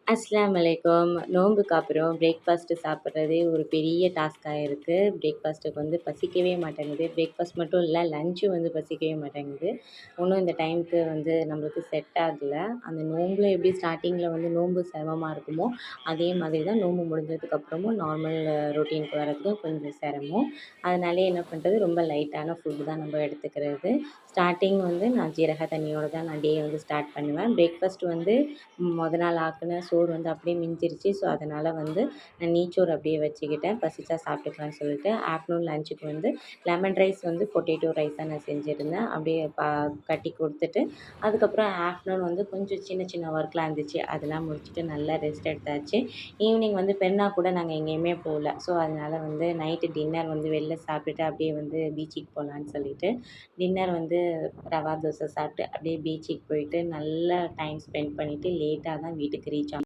அஸ்ஸலாமு அலைக்கும். நோன்புக்கு அப்புறம் பிரேக்ஃபாஸ்ட்டு சாப்பிட்றதே ஒரு பெரிய டாஸ்க்கா இருக்கு. பிரேக்ஃபாஸ்ட்டுக்கு வந்து பசிக்கவே மாட்டேங்குது. பிரேக்ஃபாஸ்ட் மட்டும் இல்ல, லஞ்சும் வந்து பசிக்கவே மாட்டேங்குது. இன்னும் இந்த டைமுக்கு வந்து நம்மளுக்கு செட் ஆகல. அந்த நோம்பில் எப்படி ஸ்டார்ட்டிங்கில் வந்து நோன்பு சிரமமா இருக்குமோ, அதே மாதிரி தான் நோன்பு முடிஞ்சதுக்கப்புறமும் நார்மல் ரொட்டீனுக்கு வரதுக்கு கொஞ்சம் சிரமம். அதனாலயே என்ன பண்ணுறது, ரொம்ப லைட்டான ஃபுட்டு தான் நம்ம எடுத்துக்கிறது. ஸ்டார்ட்டிங் வந்து நான் ஜீரக தண்ணியோட தான் நான் டே வந்து ஸ்டார்ட் பண்ணுவேன். பிரேக்ஃபாஸ்ட் வந்து நாள் ஆக்குன சோறு வந்து அப்படியே மிஞ்சிருச்சு. ஸோ, அதனால் வந்து நான் நெய்ச்சோறு அப்படியே வச்சுக்கிட்டேன். பசிச்சா சாப்பிட்டுக்கலான்னு சொல்லிட்டு. ஆஃப்டர்நூன் லஞ்சுக்கு வந்து லெமன் ரைஸ் வந்து பொட்டேட்டோ ரைஸாக நான் செஞ்சுருந்தேன். அப்படியே கட்டி கொடுத்துட்டு, அதுக்கப்புறம் ஆஃப்டர்நூன் வந்து கொஞ்சம் சின்ன சின்ன ஒர்க்லாம் இருந்துச்சு. அதெல்லாம் முடிச்சுட்டு நல்லா ரெஸ்ட் எடுத்தாச்சு. ஈவினிங் வந்து பெருனா கூட நாங்கள் எங்கேயுமே போகல. ஸோ, அதனால் வந்து நைட்டு டின்னர் வந்து வெளில சாப்பிட்டுட்டு அப்படியே வந்து பீச்சுக்கு போகலான்னு சொல்லிட்டு, டின்னர் வந்து ரவா தோசை சாப்பிட்டு அப்படியே பீச்சுக்கு போயிட்டு நல்லா டைம் ஸ்பெண்ட் பண்ணிவிட்டு லேட்டாக தான் வீட்டுக்கு ரீச் ஆனோம்.